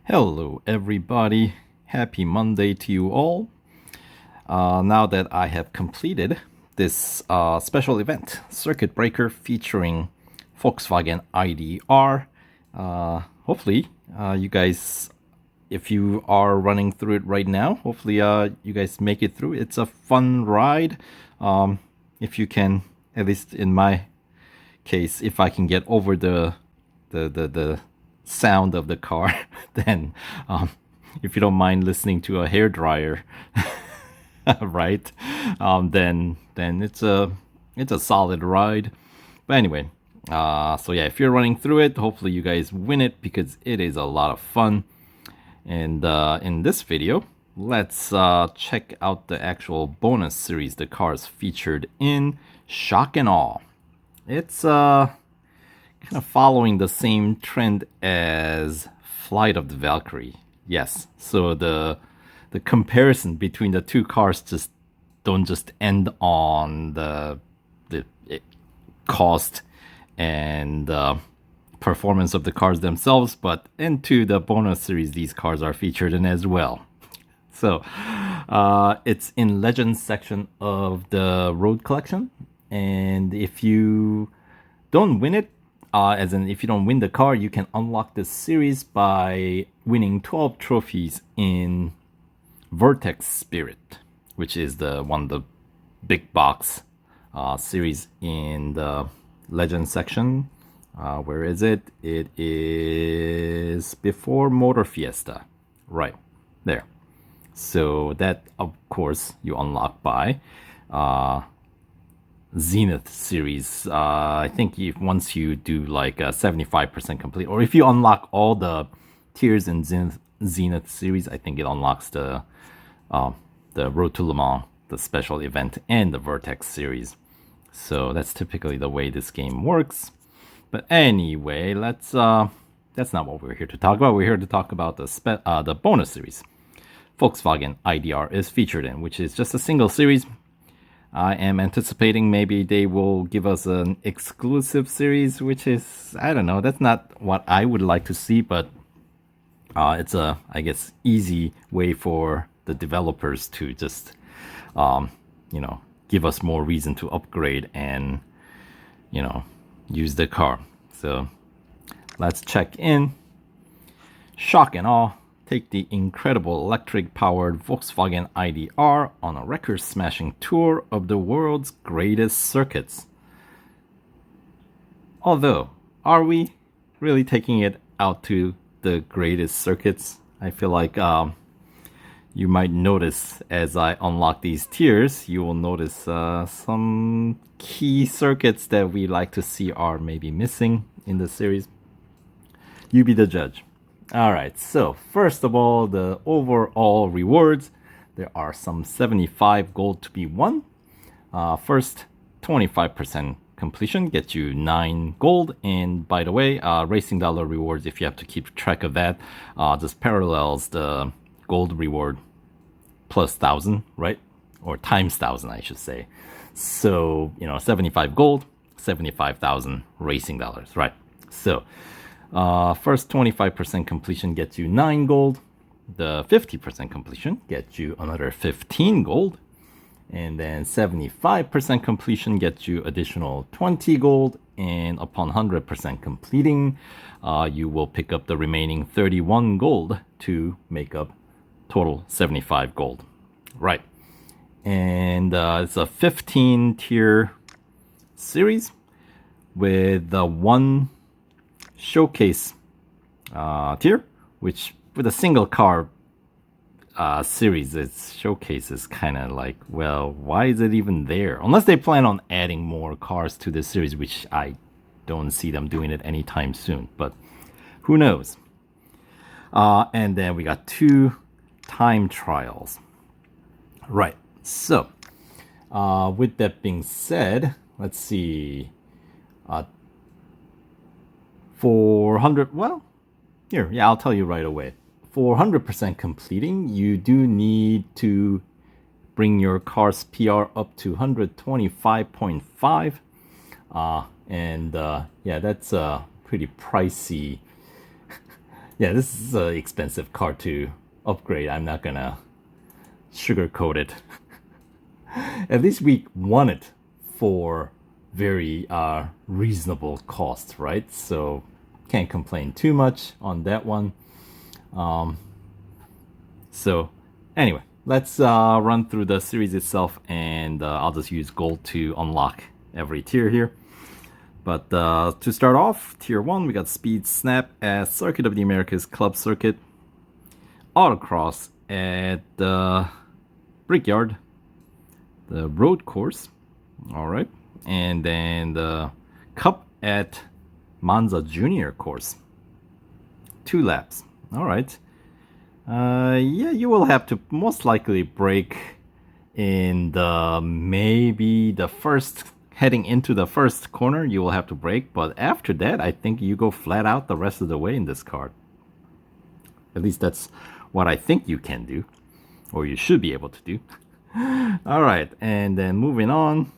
Hello, everybody. Happy Monday to you all. Now that I have completed this special event, Circuit Breaker featuring Volkswagen ID.R, hopefully you guys, if you are running through it right now, hopefully you guys make it through. It's a fun ride. If you can, at least in my case, if I can get over the sound of the car, then if you don't mind listening to a hairdryer, right? Then it's a solid ride. But anyway, so yeah, if you're running through it, hopefully you guys win it because it is a lot of fun. And in this video, let's check out the actual bonus series the cars featured in Shock and Awe. It's kind of following the same trend as Flight of the Valkyrie. Yes, so the comparison between the two cars just don't just end on the cost and performance of the cars themselves, but into the bonus series these cars are featured in as well. So it's in Legends section of the Road Collection, and if you don't win it, as in if you don't win the car, you can unlock this series by winning 12 trophies in Vertex Spirit, which is the big box series in the Legend section. Where is it? It is before Motor Fiesta, right there. So that, of course, you unlock by Zenith series. I think once you do like a 75% complete, or if you unlock all the tiers in Zenith series, I think it unlocks the Road to Le Mans, the special event, and the Vertex series. So that's typically the way this game works. But anyway, that's not what we're here to talk about. We're here to talk about the bonus series Volkswagen ID.R is featured in, which is just a single series. I am anticipating maybe they will give us an exclusive series, which is, I don't know, that's not what I would like to see, but it's a, I guess, easy way for the developers to just, give us more reason to upgrade and, use the car. So let's check in. Shock and Awe. Take the incredible electric-powered Volkswagen ID.R on a record-smashing tour of the world's greatest circuits. Although, are we really taking it out to the greatest circuits? I feel like you might notice as I unlock these tiers, you will notice some key circuits that we like to see are maybe missing in the series. You be the judge. Alright, so first of all, the overall rewards. There are some 75 gold to be won. First, 25% completion gets you 9 gold. And by the way, racing dollar rewards, if you have to keep track of that, just parallels the gold reward plus 1,000, right? Or times 1,000, I should say. So, 75 gold, 75,000 racing dollars, right? So, first 25% completion gets you 9 gold. The 50% completion gets you another 15 gold. And then 75% completion gets you additional 20 gold. And upon 100% completing, you will pick up the remaining 31 gold to make up total 75 gold. Right. And it's a 15 tier series with the one showcase tier, which with a single car series, its showcase is kind of like, well, why is it even there? Unless they plan on adding more cars to this series, which I don't see them doing it anytime soon, but who knows? And then we got 2 time trials. Right, so with that being said, let's see. 400, well, here, yeah, I'll tell you right away. For 100% completing, you do need to bring your car's PR up to 125.5. Yeah, that's pretty pricey. Yeah, this is an expensive car to upgrade. I'm not gonna sugarcoat it. At least we won it for very reasonable cost, right? So can't complain too much on that one. So anyway, let's run through the series itself, and I'll just use gold to unlock every tier here. But to start off, tier 1, we got Speed Snap at Circuit of the Americas Club Circuit, Autocross at the Brickyard, the Road Course, alright, and then the Cup at Monza Junior Course. 2 laps, alright. Yeah, you will have to most likely brake in the maybe the first heading into the first corner. You will have to brake, but after that, I think you go flat out the rest of the way in this car. At least that's what I think you can do, or you should be able to do. All right, and then moving on,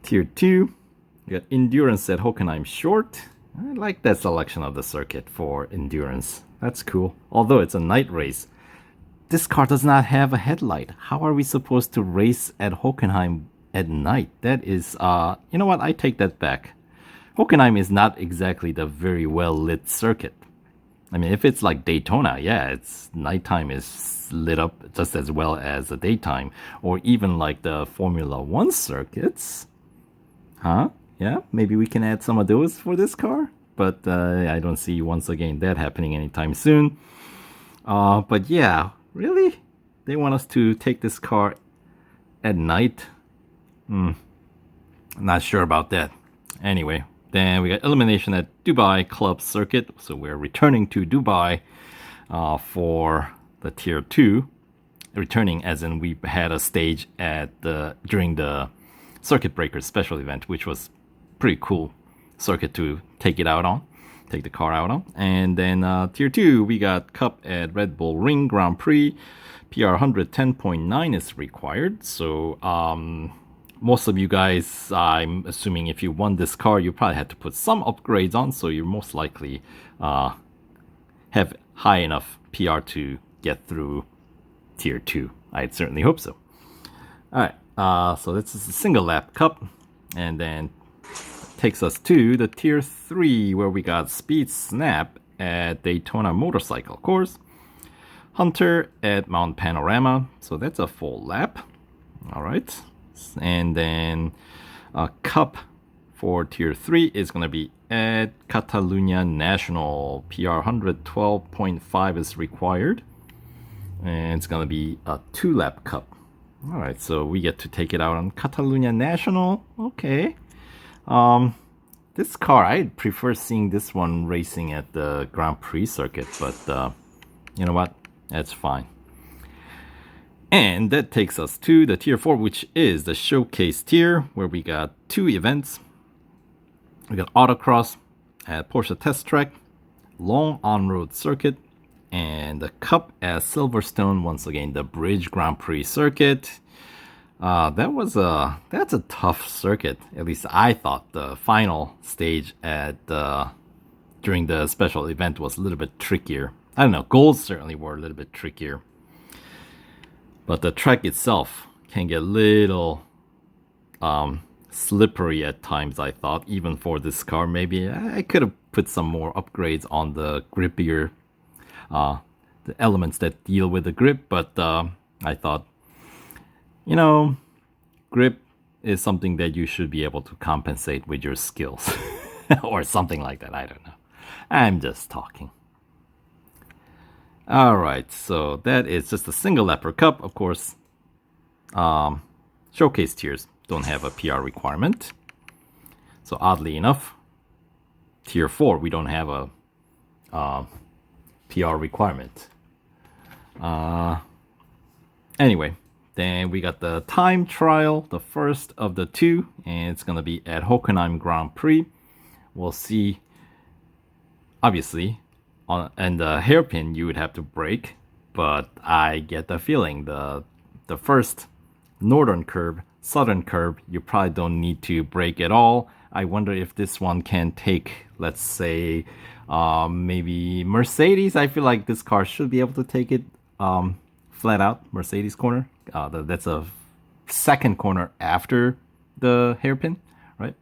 tier 2, we got Endurance at Hockenheim Short. I like that selection of the circuit for Endurance. That's cool. Although it's a night race, this car does not have a headlight. How are we supposed to race at Hockenheim at night? That is, you know what? I take that back. Hockenheim is not exactly the very well lit circuit. I mean, if it's like Daytona, yeah, it's nighttime is lit up just as well as the daytime, or even like the Formula One circuits. Huh? Yeah, maybe we can add some of those for this car, but I don't see once again that happening anytime soon. But yeah, really? They want us to take this car at night? Not sure about that. Anyway, then we got Elimination at Dubai Club Circuit. So we're returning to Dubai for the Tier 2. Returning as in we had a stage at during the Circuit Breakers special event, which was pretty cool circuit to take the car out on. And then Tier 2, we got Cup at Red Bull Ring Grand Prix. PR 110.9 is required. So most of you guys, I'm assuming if you won this car, you probably had to put some upgrades on, so you most likely have high enough PR to get through Tier 2. I'd certainly hope so. Alright, so this is a single lap cup, and then takes us to the Tier 3, where we got Speed Snap at Daytona Motorcycle Course, Hunter at Mount Panorama, so that's a full lap. Alright, and then a cup for Tier 3 is going to be at Catalunya National. PR 112.5 is required, and it's going to be a 2-lap cup. Alright, so we get to take it out on Catalunya National. Okay. This car, I'd prefer seeing this one racing at the Grand Prix circuit, but you know what? That's fine. And that takes us to the Tier 4, which is the Showcase tier, where we got 2 events. We got Autocross at Porsche Test Track, Long On-Road Circuit, and the Cup at Silverstone, once again, the Bridge Grand Prix circuit. That's a tough circuit. At least I thought the final stage at during the special event was a little bit trickier. I don't know, golds certainly were a little bit trickier. But the track itself can get a little slippery at times, I thought, even for this car. Maybe I could have put some more upgrades on the grippier, the elements that deal with the grip, but I thought, you know, grip is something that you should be able to compensate with your skills or something like that. I don't know. I'm just talking. Alright, so that is just a single lap per cup. Of course, showcase tiers don't have a PR requirement. So oddly enough, Tier 4, we don't have a PR requirement. Anyway, then we got the time trial, the first of the 2, and it's going to be at Hockenheim Grand Prix. We'll see, obviously, and the hairpin you would have to brake, but I get the feeling the first northern curve, southern curve, you probably don't need to brake at all. I wonder if this one can take let's say maybe Mercedes. I feel like this car should be able to take it flat out. Mercedes corner. That's a second corner after the hairpin, right?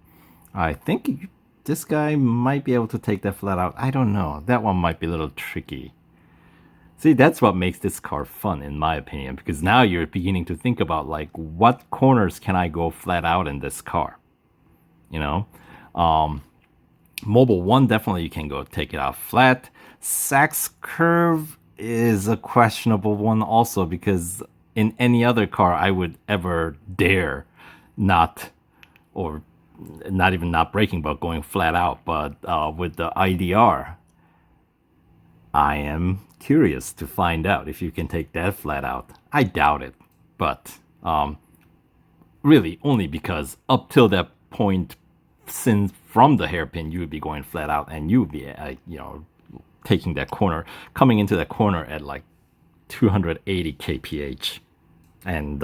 I think this guy might be able to take that flat out. I don't know. That one might be a little tricky. See, that's what makes this car fun, in my opinion, because now you're beginning to think about, like, what corners can I go flat out in this car? You know? Mobile 1, definitely you can go take it out flat. Sachs Curve is a questionable one also, because in any other car I would ever dare not, or not even not braking, but going flat out. But with the ID.R, I am curious to find out if you can take that flat out. I doubt it, but really only because up till that point, since from the hairpin you would be going flat out, and you would be taking that corner, coming into that corner at like 280 kph, and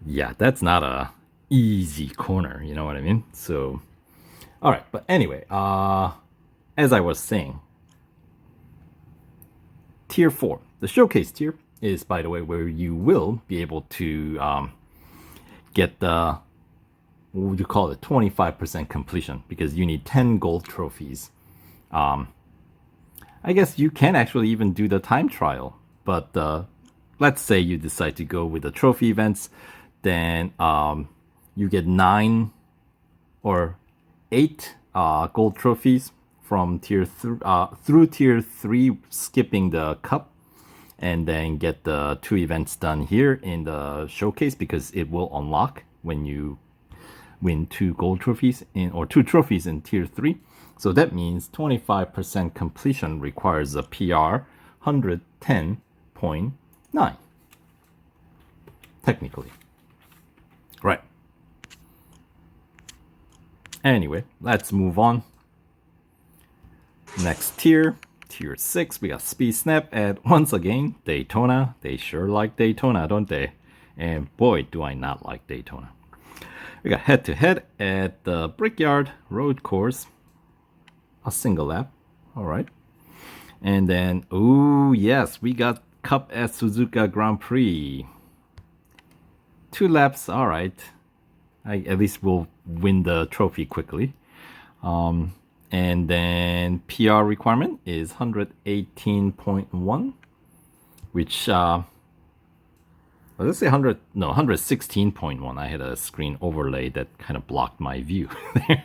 yeah, that's not a easy corner, you know what I mean? So all right, but anyway, as I was saying, Tier 4, the showcase tier, is, by the way, where you will be able to get the, what would you call it, 25% completion, because you need 10 gold trophies. I guess you can actually even do the time trial, but let's say you decide to go with the trophy events, then you get 9 or 8 gold trophies from through tier 3, skipping the cup, and then get the 2 events done here in the showcase, because it will unlock when you win 2 gold trophies or 2 trophies in tier 3. So that means 25% completion requires a PR 110.9 technically, right? Anyway, let's move on. Next tier, tier 6, we got Speed Snap, and once again, Daytona. They sure like Daytona, don't they? And boy, do I not like Daytona. We got head-to-head at the Brickyard Road Course, a single lap, all right. And then, oh yes, we got Cup at Suzuka Grand Prix. 2 laps, all right. At least we'll win the trophy quickly. And then PR requirement is 118.1, which let's say 116.1. I had a screen overlay that kind of blocked my view there.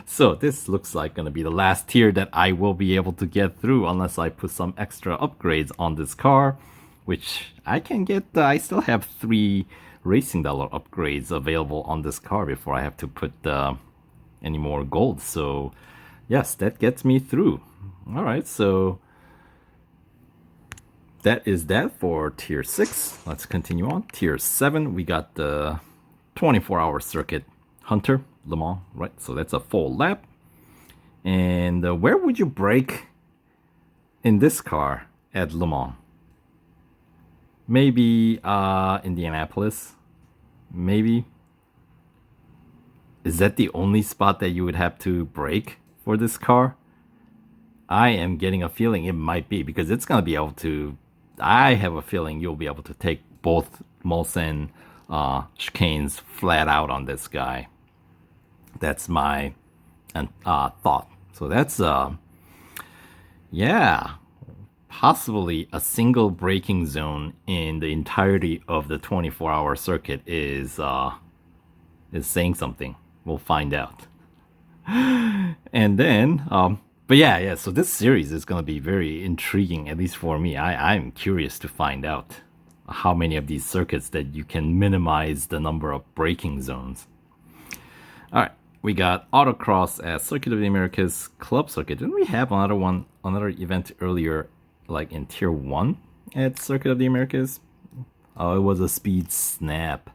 So this looks like gonna be the last tier that I will be able to get through, unless I put some extra upgrades on this car, which I can get. I still have 3 racing dollar upgrades available on this car before I have to put any more gold. So yes, that gets me through. All right, so that is that for tier 6. Let's continue on. Tier 7, we got the 24-hour circuit Hunter Le Mans, right? So that's a full lap. And where would you brake in this car at Le Mans? Maybe Indianapolis. Maybe. Is that the only spot that you would have to brake for this car? I am getting a feeling it might be, because it's going to be able to, I have a feeling you'll be able to take both Mulsanne chicanes flat out on this guy. That's my thought. So that's, yeah, possibly a single braking zone in the entirety of the 24-hour circuit is saying something. We'll find out. And then, but yeah, so this series is going to be very intriguing, at least for me. I'm curious to find out how many of these circuits that you can minimize the number of braking zones. All right, we got Autocross at Circuit of the Americas Club Circuit. Didn't we have another event earlier, like in Tier 1 at Circuit of the Americas? Oh, it was a Speed Snap.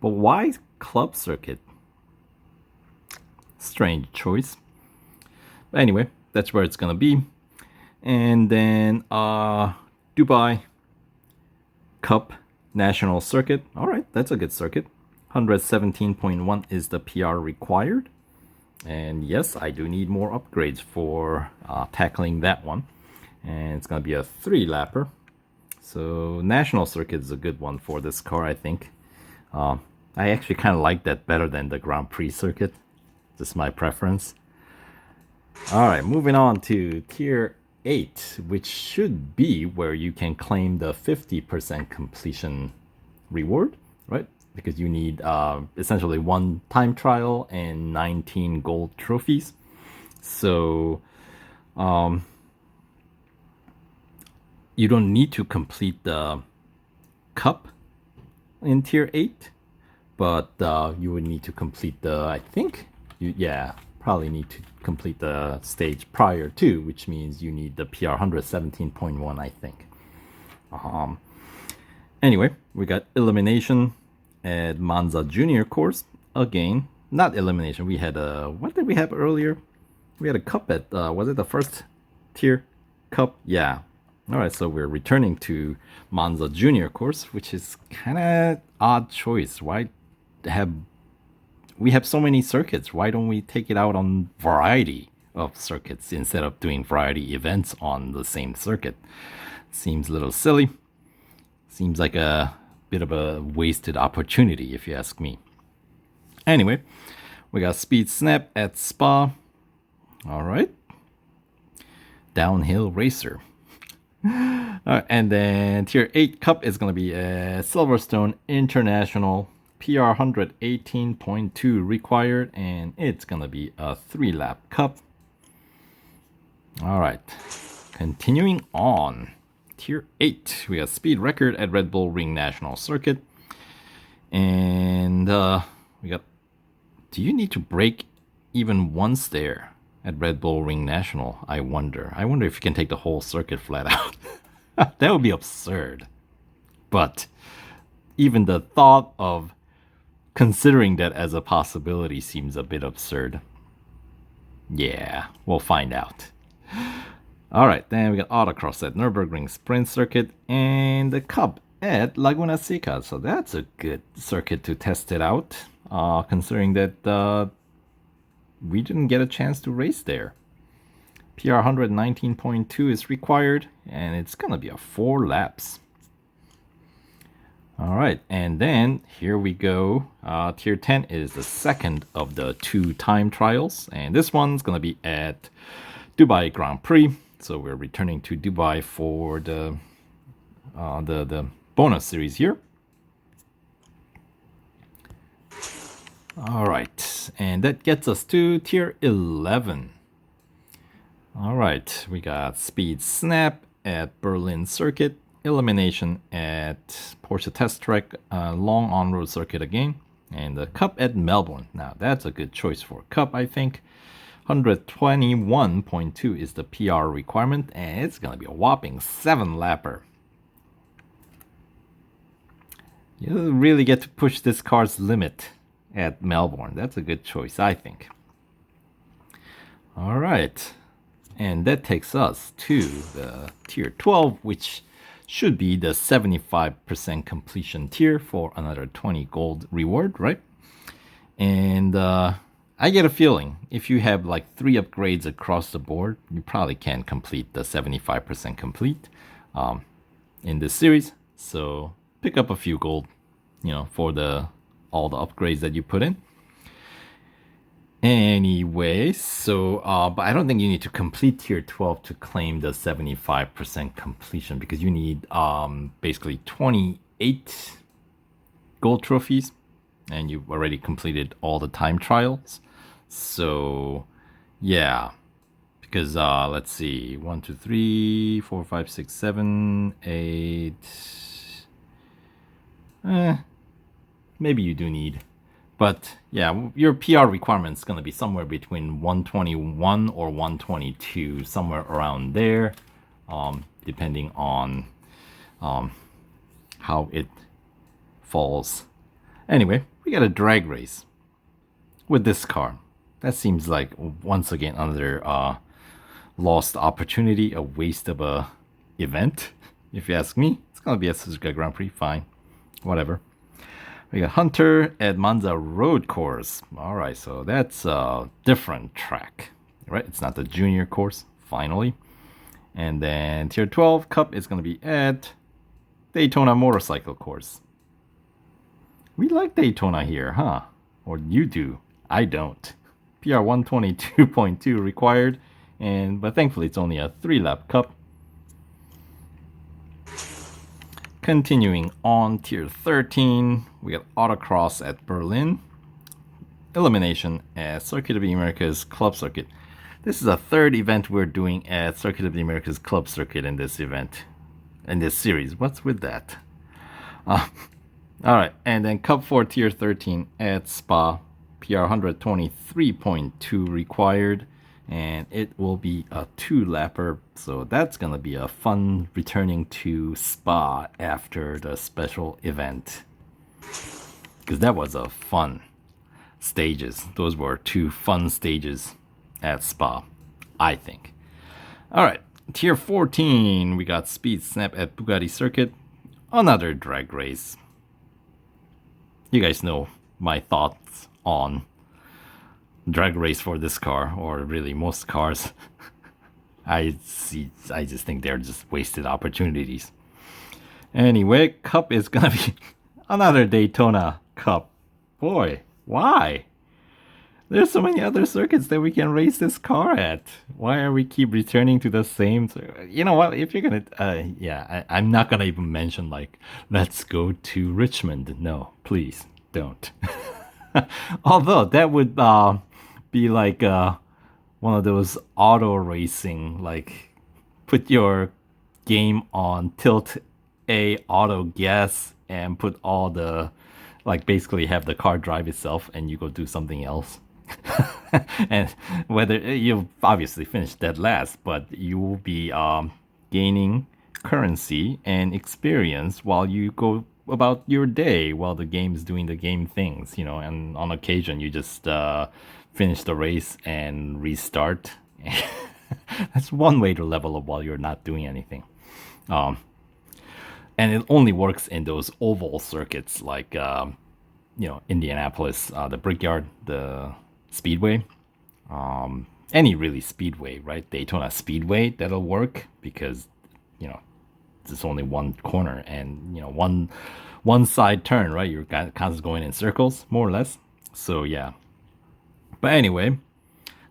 But why Club Circuit? Strange choice. But anyway, that's where it's gonna be. And then Dubai Cup National Circuit. All right, that's a good circuit. 117.1 is the PR required. And yes, I do need more upgrades for tackling that one. And it's going to be a 3-lapper. So National Circuit is a good one for this car, I think. I actually kind of like that better than the Grand Prix circuit. Just my preference. Alright, moving on to Tier 8, which should be where you can claim the 50% completion reward, right? Because you need essentially 1 time trial and 19 gold trophies. So you don't need to complete the cup in Tier 8, but you would need to complete the, I think, probably need to complete the stage prior to, which means you need the PR 117.1, I think. Anyway, we got elimination at Monza Junior course. Again, not elimination. We had what did we have earlier? We had a cup at, was it the first tier cup? Yeah. Alright, so we're returning to Monza Junior course, which is kind of odd choice. Why we have so many circuits? Why don't we take it out on variety of circuits instead of doing variety events on the same circuit? Seems a little silly. Seems like a bit of a wasted opportunity, if you ask me. Anyway, we got Speed Snap at Spa. Alright. Downhill Racer. And then Tier 8 Cup is going to be a Silverstone International PR 118.2 required, and it's going to be a 3-lap cup. Alright, continuing on. Tier 8, we have Speed Record at Red Bull Ring National Circuit. And we got, do you need to break even once there at Red Bull Ring National? I wonder if you can take the whole circuit flat out. That would be absurd. But even the thought of considering that as a possibility seems a bit absurd. Yeah, we'll find out. Alright, then we got Autocross at Nürburgring Sprint Circuit and the Cup at Laguna Seca. So that's a good circuit to test it out, considering that we didn't get a chance to race there. PR 119.2 is required, and it's gonna be a 4 laps. Alright, and then here we go. Tier 10 is the second of the 2 time trials, and this one's gonna be at Dubai Grand Prix. So we're returning to Dubai for the bonus series here. Alright, and that gets us to Tier 11. Alright, we got Speed Snap at Berlin Circuit, Elimination at Porsche Test Track, long on-road circuit again, and the Cup at Melbourne. Now that's a good choice for Cup, I think. 121.2 is the PR requirement, and it's going to be a whopping 7-lapper. You really get to push this car's limit at Melbourne. That's a good choice, I think. Alright, and that takes us to the Tier 12, which should be the 75% completion tier for another 20 gold reward, right? And I get a feeling if you have like 3 upgrades across the board, you probably can complete the 75% complete in this series. So pick up a few gold, for all the upgrades that you put in. Anyway, so but I don't think you need to complete Tier 12 to claim the 75% completion, because you need basically 28 gold trophies, and you've already completed all the time trials. So yeah, because let's see, 1 2 3 4 5 6 7 8 maybe you do need, but yeah, your PR requirement is going to be somewhere between 121 or 122, somewhere around there, depending on how it falls. Anyway, we got a drag race with this car. That seems like, once again, another lost opportunity, a waste of a event, if you ask me. It's going to be a Suzuka Grand Prix, fine, whatever. We got Hunter at Monza Road Course. All right, so that's a different track, right? It's not the junior course, finally. And then Tier 12 Cup is going to be at Daytona Motorcycle Course. We like Daytona here, huh? Or you do. I don't. PR 122.2 required, but thankfully it's only a 3-lap cup. Continuing on Tier 13, we got Autocross at Berlin. Elimination at Circuit of the Americas Club Circuit. This is a third event we're doing at Circuit of the Americas Club Circuit in this event, in this series. What's with that? Alright, and then Cup 4 Tier 13 at Spa. PR 123.2 required, and it will be a 2-lapper, so that's gonna be a fun returning to Spa after the special event, because that was a fun stages. Those were 2 fun stages at Spa, I think. Alright, Tier 14, we got Speed Snap at Bugatti Circuit, another drag race. You guys know my thoughts on drag race for this car, or really most cars. I just think they're just wasted opportunities. Anyway, Cup is gonna be another Daytona Cup. Boy, why? There's so many other circuits that we can race this car at. Why are we keep returning to the same? You know what? If you're gonna, I'm not gonna even mention like, let's go to Richmond. No, please don't. Although that would be like one of those auto racing, like put your game on tilt A auto gas and put all the, like basically have the car drive itself and you go do something else. And whether you'll obviously finish dead last, but you will be gaining currency and experience while you go about your day while the game's doing the game things, you know, and on occasion you just finish the race and restart. That's one way to level up while you're not doing anything. And it only works in those oval circuits like Indianapolis, the Brickyard, the Speedway, any really speedway, right? Daytona Speedway, that'll work because it's only one corner and one side turn, right? You're constantly going in circles, more or less. So yeah. But anyway,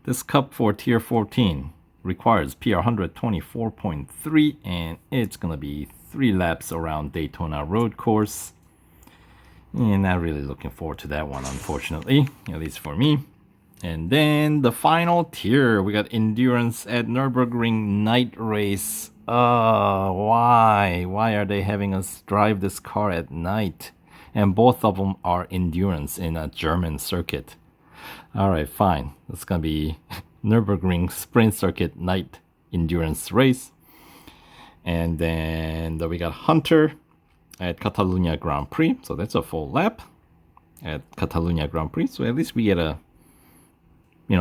this Cup for Tier 14 requires PR 124.3, and it's gonna be 3 laps around Daytona Road Course. And not really looking forward to that one, unfortunately, at least for me. And then the final tier, we got Endurance at Nürburgring Night Race. Why? Why are they having us drive this car at night? And both of them are Endurance in a German circuit. Alright, fine. It's gonna be Nürburgring Sprint Circuit Night Endurance Race. And then we got Hunter at Catalunya Grand Prix. So that's a full lap at Catalunya Grand Prix. So at least we get a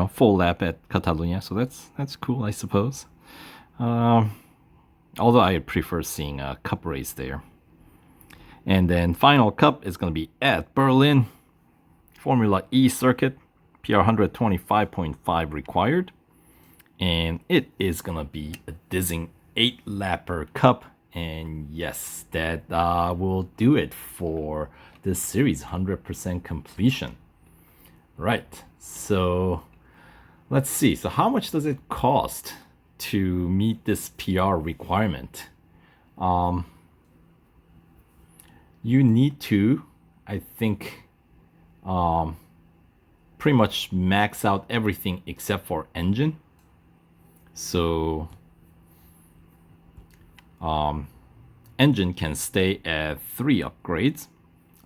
full lap at Catalunya. So that's cool, I suppose. Although I prefer seeing a cup race there. And then final cup is going to be at Berlin Formula E circuit. PR 125.5 required. And it is going to be a dizzying 8-lapper cup. And yes, that will do it for this series, 100% completion. Right, so let's see. So how much does it cost to meet this PR requirement? You need to, I think, pretty much max out everything except for engine. So engine can stay at 3 upgrades.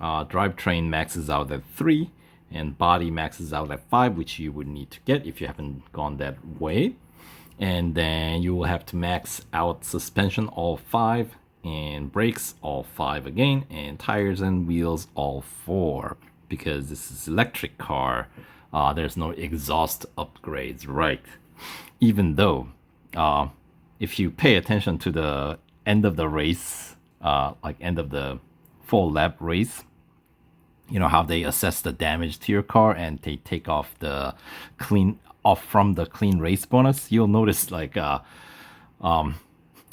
Drivetrain maxes out at 3, and body maxes out at 5, which you would need to get if you haven't gone that way. And then you will have to max out suspension all 5, and brakes all 5 again, and tires and wheels all 4, because this is electric car. There's no exhaust upgrades, right? Even though if you pay attention to the end of the race, like end of the full lap race, you know how they assess the damage to your car and they take off the from the clean race bonus. You'll notice like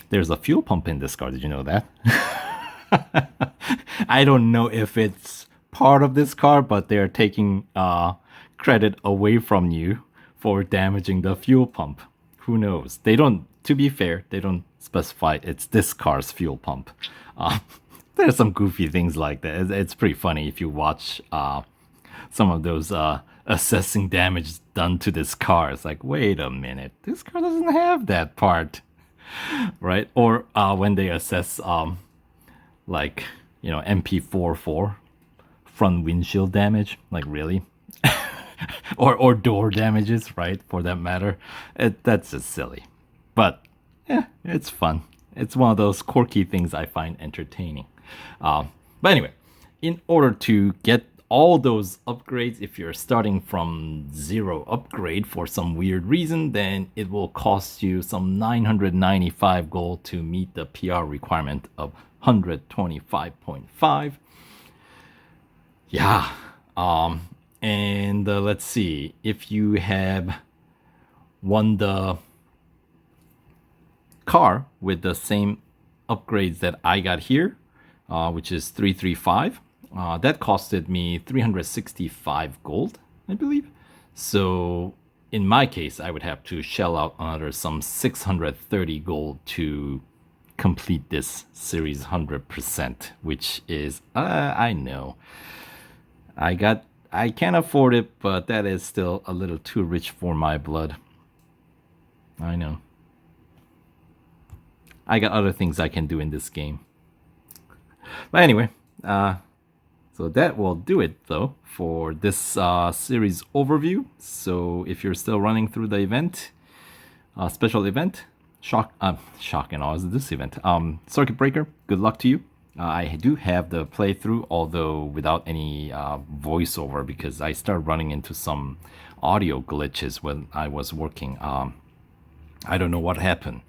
there's a fuel pump in this car. Did you know that? I don't know if it's part of this car, but they're taking credit away from you for damaging the fuel pump. Who knows? They don't. To be fair, they don't specify it's this car's fuel pump. There's some goofy things like that. It's pretty funny if you watch some of those assessing damage done to this car. It's like, wait a minute, this car doesn't have that part, right? Or when they assess like, you know, MP44 front windshield damage, like really, or door damages, right? For that matter, that's just silly, but yeah, it's fun. It's one of those quirky things I find entertaining. But anyway, in order to get all those upgrades, if you're starting from 0 upgrade for some weird reason, then it will cost you some 995 gold to meet the PR requirement of 125.5. Yeah. And let's see, if you have won the car with the same upgrades that I got here, which is 335. That costed me 365 gold, I believe. So in my case, I would have to shell out another some 630 gold to complete this series 100%, which is, I know, I can't afford it, but that is still a little too rich for my blood. I know. I got other things I can do in this game. But anyway, so that will do it though for this series overview. So if you're still running through the event, special event, shock and awe is this event, circuit breaker, good luck to you. I do have the playthrough, although without any voiceover, because I started running into some audio glitches when I was working. I don't know what happened.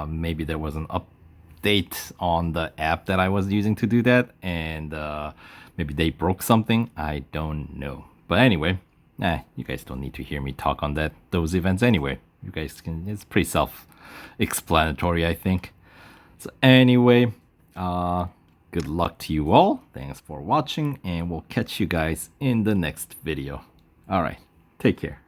Maybe there was an update on the app that I was using to do that, and maybe they broke something. I don't know. But anyway, you guys don't need to hear me talk on those events anyway. You guys can. It's pretty self-explanatory, I think. So anyway, good luck to you all. Thanks for watching, and we'll catch you guys in the next video. All right, take care.